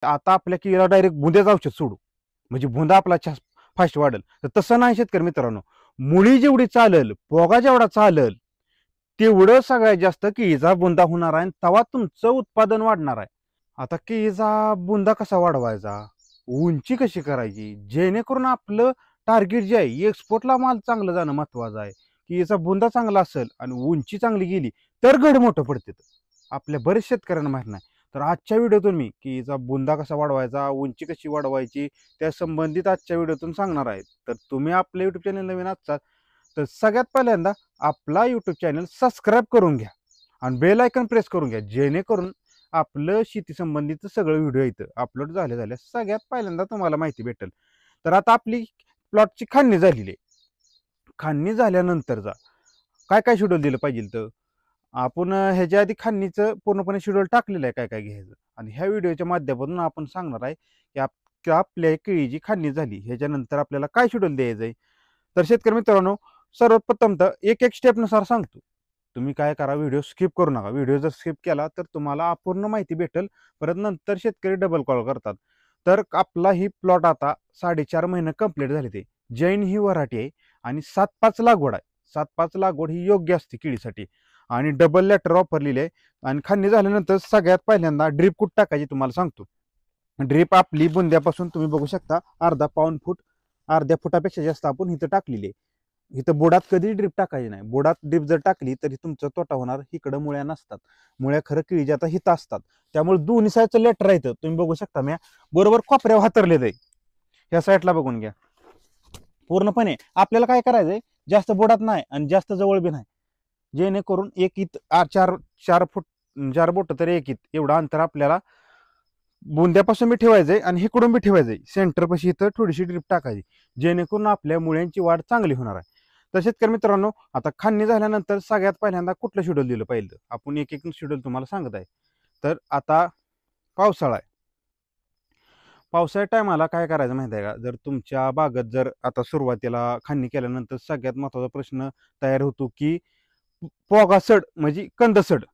आता आपल्या केळीला डायरेक्ट बुंद्याचं औषध सोडू म्हणजे बुंदा आपला फास्ट वाढेल, तर तसं नाही शेतकरी मित्रांनो. मुळी जेवढी चालेल, पोगा जेवढा चालेल, तेवढं सगळ्यात जास्त केळीचा बुंदा होणार आहे, तेव्हा तुमचं उत्पादन वाढणार आहे. आता केळीचा बुंदा कसा वाढवायचा, उंची कशी करायची, जेणेकरून आपलं टार्गेट जे आहे एक्सपोर्टला माल चांगलं जाणं महत्वाचं आहे. केळीचा बुंदा चांगला असेल आणि उंची चांगली गेली तर घड मोठं पडते. आपल्या बरेच शेतकऱ्यांना माहीत नाही. तर आजच्या व्हिडिओतून मी केळीचा बुंदा कसा वाढवायचा, उंची कशी वाढवायची, त्या संबंधित आजच्या व्हिडिओतून सांगणार आहे. तर तुम्ही आपल्या युट्यूब चॅनल नवीन असतात तर सगळ्यात पहिल्यांदा आपला युट्यूब चॅनल सबस्क्राईब करून घ्या आणि बेल आयकॉन प्रेस करून घ्या, जेणेकरून आपलं शेती संबंधित सगळं व्हिडिओ इथं अपलोड झाल्या सगळ्यात पहिल्यांदा तुम्हाला माहिती भेटेल. तर आता आपली प्लॉटची खाणणी झालेली आहे. खाणणी झाल्यानंतरचा काय काय शेड्यूल दिलं पाहिजे, तर आपण ह्याच्या आधी खाणणीचं पूर्णपणे शेड्यूल टाकलेलं आहे काय काय घ्यायचं, आणि ह्या व्हिडिओच्या माध्यमातून आपण सांगणार आहे की आपल्या केळीची खाणणी झाली ह्याच्यानंतर आपल्याला काय शेड्यूल द्यायचं आहे. तर शेतकरी मित्रांनो, सर्वप्रथम तर एक एक स्टेपनुसार सांगतो. तुम्ही काय करा, व्हिडिओ स्किप करू नका. व्हिडिओ जर स्किप केला तर तुम्हाला अपूर्ण माहिती भेटेल, परत नंतर शेतकरी डबल कॉल करतात. तर आपला ही प्लॉट आता 4.5 महिने कंप्लीट झाले. ते जैन ही व्हरायटी आहे आणि 7-5 लागवड आहे. 7-5 लागवड ही योग्य असते केळीसाठी, आणि डबल लॅटर वापरलेली आहे. आणि खाणणी झाल्यानंतर सगळ्यात पहिल्यांदा ड्रीप कुठ टाकायची तुम्हाला सांगतो. ड्रीप आपली बुंद्यापासून तुम्ही बघू शकता अर्धा पाऊण फूट, अर्ध्या फुटापेक्षा जास्त आपण इथं टाकलेली आहे. इथं बुडात कधी ड्रीप टाकायची नाही. बुडात ड्रीप जर टाकली तरी तुमचा तोटा होणार. इकडं मुळ्या नसतात, मुळ्या खरं केळीच्या आता हिथं असतात. त्यामुळे दोन्ही साईडचं लेटर येतं तुम्ही बघू शकता. मी बरोबर कोपऱ्यावर हातरले जाईल, ह्या साईडला बघून घ्या. पूर्णपणे आपल्याला काय करायचंय, जास्त बुडात नाही आणि जास्त जवळ बी नाही, जेणेकरून एक इत 4 फूट 4 बोट तरी एक इत एवढं अंतर आपल्याला बुंद्यापासून बी ठेवायचंय आणि इकडून बी ठेवायचंय. सेंटर पाशी इथं थोडीशी ड्रीप टाकायची, जेणेकरून आपल्या मुळ्यांची वाढ चांगली होणार आहे. तर शेतकरी मित्रांनो, आता खाणणी झाल्यानंतर सगळ्यात पहिल्यांदा कुठलं शेड्यूल दिलं पाहिजे, आपण एक एक शेड्यूल तुम्हाला सांगत आहे. तर आता पावसाळा आहे. पावसाळ्या टायमाला काय करायचं माहिती आहे का, जर तुमच्या बागेत जर आता सुरुवातीला खाणणी केल्यानंतर सगळ्यात महत्त्वाचा प्रश्न तयार होतो की पोगासड म्हणजे कंदसड.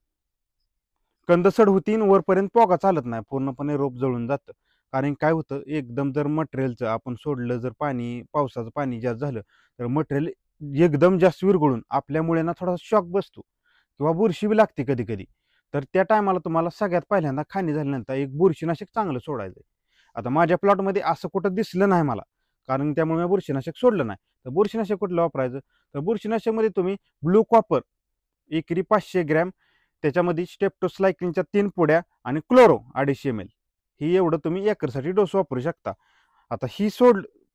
कंदसड होती आणि वरपर्यंत पोगा चालत नाही, पूर्णपणे रोप जळून जातं. कारण काय होतं, एकदम जर मटेरियलचं आपण सोडलं, जर पाणी पावसाचं पाणी जास्त झालं तर मटेरियल एकदम जास्त विरघळून आपल्या मुळ्यांना थोडासा शॉक बसतो किंवा बुरशी बी लागते कधी कधी. तर त्या टायमाला तुम्हाला सगळ्यात पहिल्यांदा खाणी झाल्यानंतर एक बुरशीनाशक चांगलं सोडायचं. आता माझ्या प्लॉटमध्ये असं कुठं दिसलं नाही मला, कारण त्यामुळे मी बुरशीनाशक सोडलं नाही. तर बुरशीनाशक कुठलं वापरायचं, तर बुरशीनाशकमध्ये तुम्ही ब्लू कॉपर एकरी 500 ग्रॅम, त्याच्यामध्ये स्टेप्टोस्लायक्लिनच्या 3 पुड्या आणि क्लोरो 250 ml, ही एवढं तुम्ही एकरसाठी डोस वापरू शकता. आता ही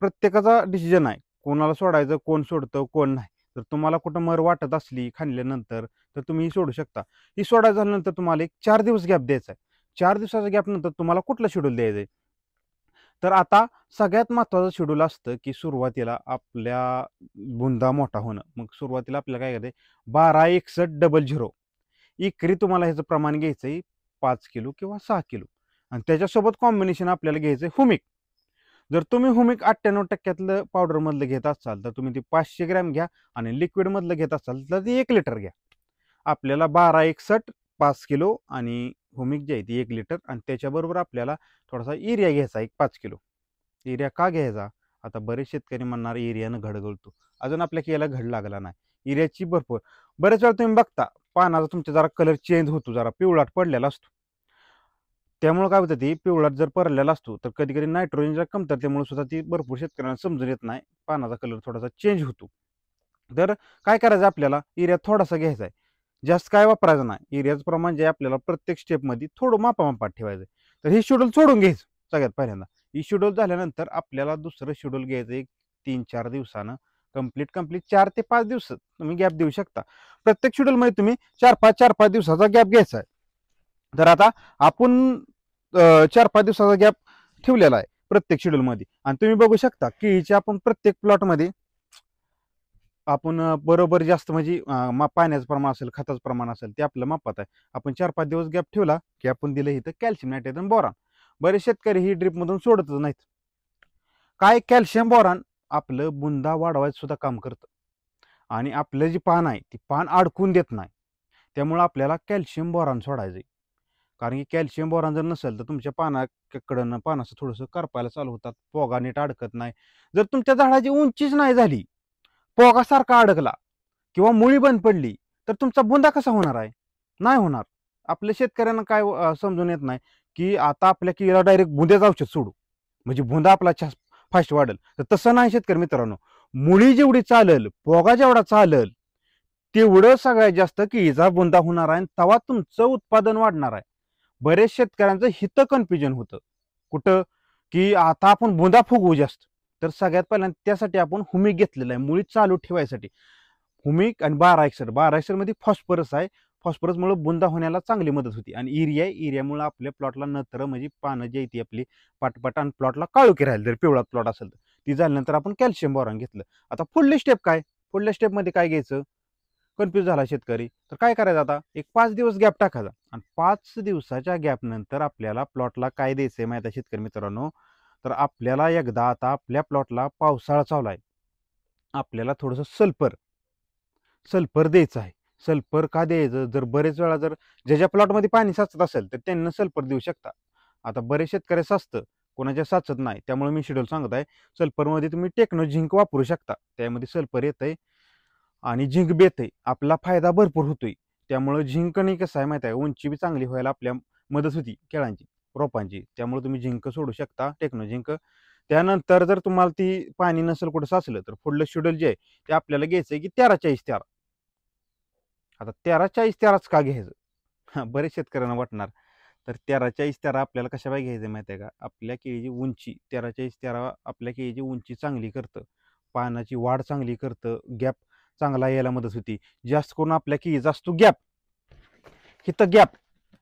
प्रत्येकाचा डिसिजन आहे, कोणाला सोडायचं, कोण सोडतं कोण नाही. तर तुम्हाला कुठं मर वाटत असली खाल्ल्यानंतर तर तुम्ही ही सोडू शकता. ही सोडायचं झाल्यानंतर तुम्हाला एक 4 दिवस गॅप द्यायचा आहे. 4 दिवसाचा गॅप नंतर तुम्हाला कुठलं शेड्यूल द्यायचं आहे, तर आता सगळ्यात महत्त्वाचं शेड्यूल असतं की सुरुवातीला आपल्या बुंदा मोठा होणं. मग सुरुवातीला आपल्याला काय करायचं, 12-61-00 एकरी तुम्हाला ह्याचं प्रमाण घ्यायचं आहे 5 किलो किंवा 6 किलो, आणि त्याच्यासोबत कॉम्बिनेशन आपल्याला घ्यायचं आहे हुमिक. जर तुम्ही हुमिक 98% पावडरमधलं घेत असाल तर तुम्ही ते 500 ग्रॅम घ्या, आणि लिक्विडमधलं घेत असाल तर ते 1 लिटर घ्या. आपल्याला 12-61 5 किलो आणि हुमिक जे आहे ती 1 लिटर, आणि त्याच्याबरोबर आपल्याला थोडासा एरिया घ्यायचा 5 किलो. एरिया का घ्यायचा, आता बरेच शेतकरी म्हणणार एरियानं घड गळतो. अजून आपल्या केला घड लागला नाही. एरियाची भरपूर बरेच वेळा तुम्ही बघता पानाचा तुमचा जरा कलर चेंज होतो, जरा पिवळाट पडलेला असतो. त्यामुळे काय होतं, ती पिवळाट जर पडलेला असतो तर कधी कधी नायट्रोजनच्या कमतरतेमुळे सुद्धा ती भरपूर शेतकऱ्यांना समजून येत नाही, पानाचा कलर थोडासा चेंज होतो. तर काय करायचं, आपल्याला एरिया थोडासा घ्यायचा आहे, जास्त काय वापरायचं नाही. एरियाचं प्रमाण जे आपल्याला प्रत्येक स्टेपमध्ये थोडं मापामापात ठेवायचं. तर हे शेड्यूल सोडून घ्यायचं सगळ्यात पहिल्यांदा. ही शेड्यूल झाल्यानंतर आपल्याला दुसरं शेड्यूल घ्यायचं एक 3-4 दिवसानं. कंप्लीट 4 ते 5 दिवस तुम्ही गॅप देऊ शकता. प्रत्येक शेड्यूलमध्ये तुम्ही 4-5 दिवसाचा गॅप घ्यायचा आहे. तर आता आपण 4-5 दिवसाचा गॅप ठेवलेला आहे प्रत्येक शेड्यूलमध्ये, आणि तुम्ही बघू शकता की आपण प्रत्येक प्लॉटमध्ये आपण बरोबर जास्त म्हणजे पाण्याचं प्रमाण असेल, खताचं प्रमाण असेल, ते आपलं मापात आहे. आपण 4-5 दिवस गॅप ठेवला की आपण दिलं इथं कॅल्शियम नायट्रेट आणि बोरान. बरेच शेतकरी ही ड्रीपमधून सोडतच नाहीत. काय, कॅल्शियम बोरान आपलं बुंदा वाढवायचं सुद्धा काम करतं, आणि आपलं जी पान आहे ती पान अडकून देत नाही. त्यामुळे आपल्याला कॅल्शियम बोरान सोडायचं. कारण की कॅल्शियम बोरान जर नसेल तर तुमच्या पानाकडनं पानाचं थोडंसं करपायला चालू होतात, पोगा नीट अडकत नाही. जर तुमच्या झाडाची उंचीच नाही झाली, पोगा सारखा अडकला किंवा मुळी बंद पडली, तर तुमचा बुंदा कसा होणार आहे? नाही होणार. आपल्या शेतकऱ्यांना काय समजून येत नाही की आता आपल्या केळीला डायरेक्ट बुंद्याचं औषध सोडू म्हणजे बुंदा आपला फास्ट वाढेल. तर तसं नाही शेतकरी मित्रांनो. मुळी जेवढी चालेल, पोगा जेवढा चालेल, तेवढं सगळ्यात जास्त केळीचा बुंदा होणार आहे आणि तेव्हा तुमचं उत्पादन वाढणार आहे. बरेच शेतकऱ्यांचं हितं कन्फ्युजन होतं. कुठं? की आता आपण बुंदा फुगवू जास्त. तर सगळ्यात पहिल्यांदा त्यासाठी आपण हुमिक घेतलेलं आहे मुळी चालू ठेवायसाठी. हुमिक आणि 12 मध्ये फॉस्फरस आहे. फॉस्फरसमुळे बुंदा होण्याला चांगली मदत होती आणि युरिया युरियामुळे आपल्या प्लॉटला नत्र म्हणजे पानं जी ती आपली पाटपाट आणि प्लॉटला काळोखी राहील. जर पिवळा प्लॉट असेल तर ती झाल्यानंतर आपण कॅल्शियम बोरॉन घेतलं. आता पुढली स्टेप काय? पुढल्या स्टेपमध्ये काय घ्यायचं? कन्फ्यूज झाला शेतकरी. तर काय करायचं आता? एक 5 दिवस गॅप टाकायचा आणि 5 दिवसाच्या गॅप नंतर आपल्याला प्लॉटला काय द्यायचंय माहिती आहे शेतकरी मित्रांनो? तर आपल्याला एकदा आता आपल्या प्लॉटला पावसाळा चालू आहे. आपल्याला थोडंसं सल्फर द्यायचं आहे. सल्फर का द्यायचं? जर बरेच वेळा जर ज्याच्या प्लॉटमध्ये पाणी साचत असेल तर त्यांना सल्फर देऊ शकता. आता बरेच शेतकरी साचतं, कोणाच्या साचत नाही. त्यामुळे मी शेड्यूल सांगत आहे. सल्फरमध्ये तुम्ही टेक्नो झिंक वापरू शकता. त्यामध्ये सल्फर येतंय आणि झिंक बी येतंय. आपला फायदा भरपूर होतोय. त्यामुळे झिंकने कसं आहे माहिती आहे, उंची बी चांगली व्हायला आपल्या मदत होती केळांची, रोपांची. त्यामुळे तुम्ही झिंक सोडू शकता, टेक्नो झिंक. त्यानंतर जर तुम्हाला ती पाणी नसेल कुठं साचलं तर पुढलं शेड्यूल जे आहे ते आपल्याला घ्यायचं आहे की 13-40-13. आता 13-40-13च का घ्यायचं? बरेच शेतकऱ्यांना वाटणार. तर 13-40-13 आपल्याला कशापाई घ्यायचं माहिती आहे का? आपल्या केळीची उंची 13-40-13 आपल्या केळीची उंची चांगली करतं. पानाची वाढ चांगली करतं. गॅप चांगला यायला मदत होती. जास्त करून आपल्या केळीचा असतो गॅप. इथं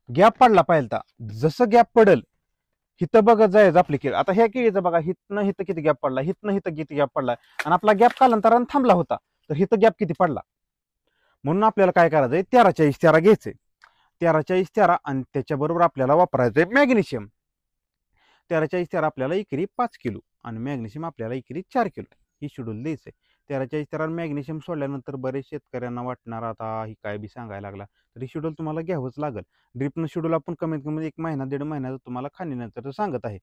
गॅप पडला पाहिजे. जसं गॅप पडेल हिथं बघत जायचं आपली केळी. आता ह्या केळीचं बघा, हिथनं हिथं किती गॅप पडला, हिथनं हिथं किती गॅप पडला आणि आपला गॅप कालांतराने थांबला होता. तर हिथं गॅप किती पडला? म्हणून आपल्याला काय करायचंय? 13-40-13 घ्यायचंय. 13-40-13 आणि त्याच्याबरोबर आपल्याला वापरायचंय मॅग्नेशियम. 13-40-13 आपल्याला एकरी 5 किलो आणि मॅग्नेशियम आपल्याला एकरी 4 किलो ही शेड्यूल द्यायचंय. 13-40-13 मॅग्नेशियम सोडल्यानंतर बरेच शेतकऱ्यांना वाटणार आता ही काय बी सांगायला लागला. तर ही शेड्यूल तुम्हाला घ्यावंच लागेल. ड्रिपनं शेड्यूल आपण कमीत कमी 1 महिना 1.5 महिन्याचं तुम्हाला खाणीनंतर सांगत आहे.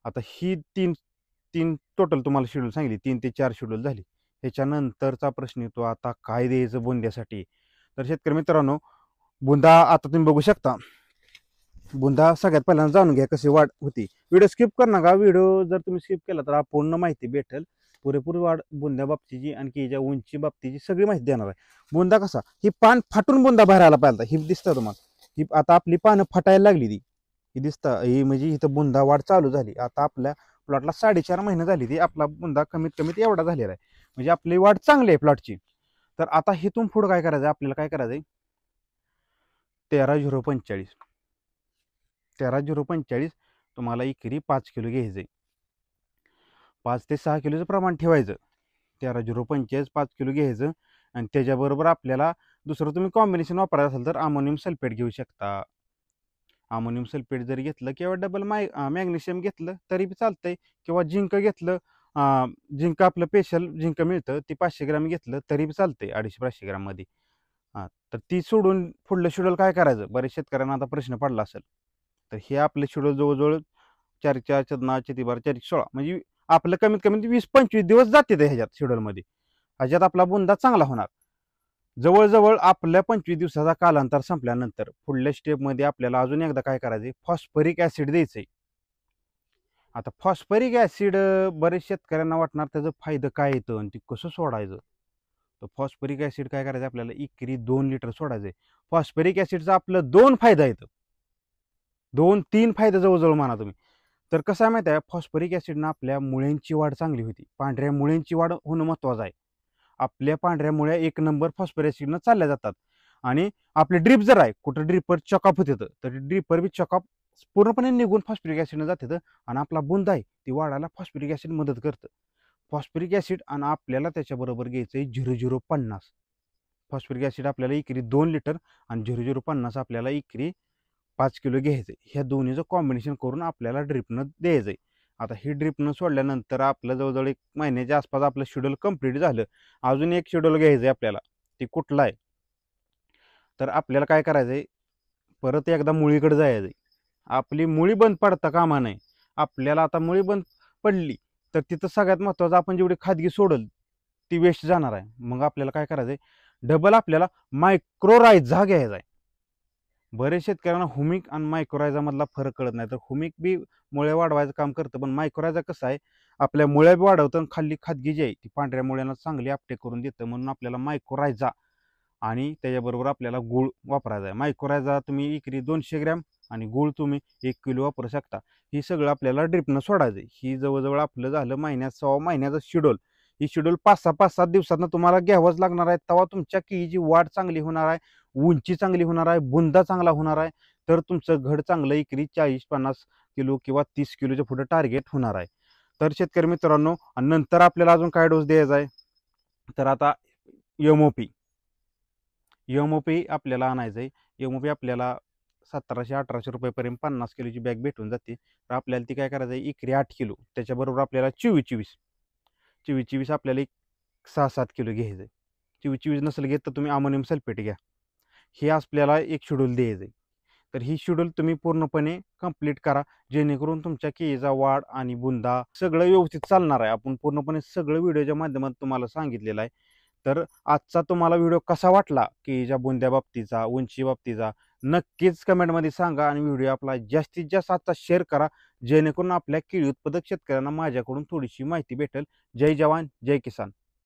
आता ही तीन टोटल तुम्हाला शेड्यूल सांगितली. 3 ते 4 शेड्यूल झाली. ह्याच्यानंतरचा प्रश्न येतो आता काय द्यायचं बुंद्यासाठी? तर शेतकरी मित्रांनो, बुंदा आता तुम्ही बघू शकता. बुंदा सगळ्यात पहिल्यांदा जाणून घ्या कशी वाढ होती. व्हिडिओ स्किप कर नका. व्हिडिओ जर तुम्ही स्किप केला तर अपूर्ण माहिती भेटेल. पुरेपूर वाढ बुंद्या बाबतीची आणि केळीच्या उंची बाबतीची सगळी माहिती देणार आहे. बुंदा कसा? ही पान फाटून बुंदा भरायला पाहिजे. ही दिसतं तुम्हाला. ही आता आपली पानं फटायला लागली ती. ही दिसतं. ही म्हणजे इथं बुंदा वाढ चालू झाली. आता आपल्या प्लॉटला 4.5 महिने झाली ती आपला बुंदा कमीत कमी एवढा झालेला आहे. म्हणजे आपली वाढ चांगली आहे प्लॉटची. तर आता हिथून पुढे काय करायचं? आपल्याला काय करायचंय? 13-0-45 13-0-45 तुम्हाला एकरी 5 किलो घ्यायचंय. 5 ते 6 किलोचं प्रमाण ठेवायचं. 13-0-45 5 किलो घ्यायचं आणि त्याच्याबरोबर आपल्याला दुसरं तुम्ही कॉम्बिनेशन वापरायचं असेल तर अमोनियम सल्फेट घेऊ शकता. अमोनियम सल्फेट जरी घेतलं किंवा डबल मॅग्नेशियम घेतलं तरी बी चालतंय किंवा झिंक घेतलं. झिंक आपलं स्पेशल झिंक मिळतं ती 500 ग्रॅम घेतलं तरी बी चालतंय 250-500 ग्रॅममध्ये. हां, तर ती सोडून पुढलं शेड्यूल काय करायचं? बरेच शेतकऱ्यांना आता प्रश्न पडला असेल. तर हे आपलं शेड्यूल जवळजवळ 4-4-14-4-16 म्हणजे आपलं कमीत कमी 20-25 दिवस जाते ह्याच्यात शेड्यूलमध्ये. ह्याच्यात आपला बुंदा चांगला होणार. जवळजवळ आपल्या 25 दिवसाचा कालांतर संपल्यानंतर पुढल्या स्टेपमध्ये आपल्याला अजून एकदा काय करायचंय? फॉस्फरिक ऍसिड द्यायचंय. आता फॉस्फरिक ऍसिड बरेच शेतकऱ्यांना वाटणार त्याचं फायदा काय येतं आणि ते कसं सोडायचं? तर फॉस्फरिक ऍसिड काय करायचं? आपल्याला एकरी 2 लिटर सोडायचंय. फॉस्फरिक ऍसिडचा आपलं 2 फायदा येतं. 2-3 फायदे जवळजवळ म्हणा तुम्ही. तर कसं आहे माहिती आहे? फॉस्फरिक ऍसिडनं आपल्या मुळ्यांची वाढ चांगली होती. पांढऱ्या मुळ्यांची वाढ होणं महत्त्वाचं आहे. आपल्या पांढऱ्या मुळ्या 1 नंबर फॉस्फरिक ऍसिडनं चालल्या जातात आणि आपले ड्रीप जर आहे कुठं ड्रिपर चॉकअप होत येतं तर ड्रिपर बी चॉकअप पूर्णपणे निघून फॉस्फरिक ऍसिडनं जातं आणि आपला बुंदा आहे ती वाढायला फॉस्फरिक ऍसिड मदत करतं. फॉस्फरिक ऍसिड आणि आपल्याला त्याच्याबरोबर घ्यायचं आहे 0-0-50. फॉस्फरिक ऍसिड आपल्याला एकरी 2 लिटर आणि 0-0-50 आपल्याला एकरी 5 किलो घ्यायचं आहे. ह्या दोन्हीचं कॉम्बिनेशन करून आपल्याला ड्रिपनं द्यायचं आहे. आता ही ड्रिपनं सोडल्यानंतर आपलं जवळजवळ 1 महिन्याच्या आसपास आपलं शेड्यूल कंप्लीट झालं. अजून एक शेड्यूल घ्यायचं आहे आपल्याला. ते कुठलं आहे? तर आपल्याला काय करायचं आहे? परत एकदा मुळीकडे जायचं आहे. आपली मुळी बंद पडता कामा नये. आपल्याला आता मुळी बंद पडली तर तिथं सगळ्यात महत्त्वाचं आपण जेवढी खाजगी सोडल ती वेस्ट जाणार आहे. मग आपल्याला काय करायचं आहे, डबल आपल्याला मायक्रोरायझा घ्यायचा आहे. बरेच शेतकऱ्यांना हुमिक आणि मायक्रोरायझा मधला फरक कळत नाही. तर हुमिक बी मुळ्या वाढवायचं काम करतं, पण मायक्रोरायझा कसं आहे, आपल्या मुळ्या बी वाढवतं आणि खाल्ली खादगी जी आहे ती पांढऱ्या मुळ्यांना चांगली आपटे करून देतं. म्हणून आपल्याला मायक्रोरायझा आणि त्याच्याबरोबर आपल्याला गूळ वापरायचा आहे. मायक्रोरायझा तुम्ही एकरी 200 ग्रॅम आणि गूळ तुम्ही 1 किलो वापरू शकता. ही सगळं आपल्याला ड्रिपनं सोडायचं आहे. ही जवळजवळ आपलं झालं सव्वा महिन्याचं शेड्यूल. ही शेड्यूल 5-6 दिवसातनं तुम्हाला घ्यावंच लागणार आहे. तेव्हा तुमच्या केळीची वाढ चांगली होणार आहे, उंची चांगली होणार आहे, बुंदा चांगला होणार आहे. तर तुमचं घड चांगलं एकरी 40-50 किलो किंवा 30 किलोच्या पुढे टार्गेट होणार आहे. तर शेतकरी मित्रांनो, आणि नंतर आपल्याला अजून काय डोस द्यायचा आहे, तर आता एमओपी आपल्याला आणायचं आहे. एमओपी आपल्याला 1700-1800 रुपयेपर्यंत 50 किलोची बॅग भेटून जाते. तर आपल्याला ती काय करायचं आहे, एकरी 8 किलो, त्याच्याबरोबर आपल्याला 24-24 आपल्याला एक 6-7 किलो घ्यायचं आहे. 24 नसेल घेत तर तुम्ही अमोनियम सल्फेट घ्या. हे आपल्याला एक शेड्यूल द्यायचं आहे. तर ही शेड्यूल तुम्ही पूर्णपणे कंप्लीट करा, जेणेकरून तुमच्या केळीचा वाढ आणि बुंदा सगळं व्यवस्थित चालणार आहे. आपण पूर्णपणे सगळं व्हिडिओच्या माध्यमातून तुम्हाला सांगितलेलं आहे. तर आजचा तुम्हाला व्हिडिओ कसा वाटला, केळीच्या बुंद्या बाबतीचा, उंची बाबतीचा, नक्कीच कमेंटमध्ये सांगा आणि व्हिडिओ आपला जास्तीत जास्त आजचा शेअर करा, जेणेकरून आपल्या केळी उत्पादक शेतकऱ्यांना माझ्याकडून थोडीशी माहिती भेटेल. जय जवान, जय किसान.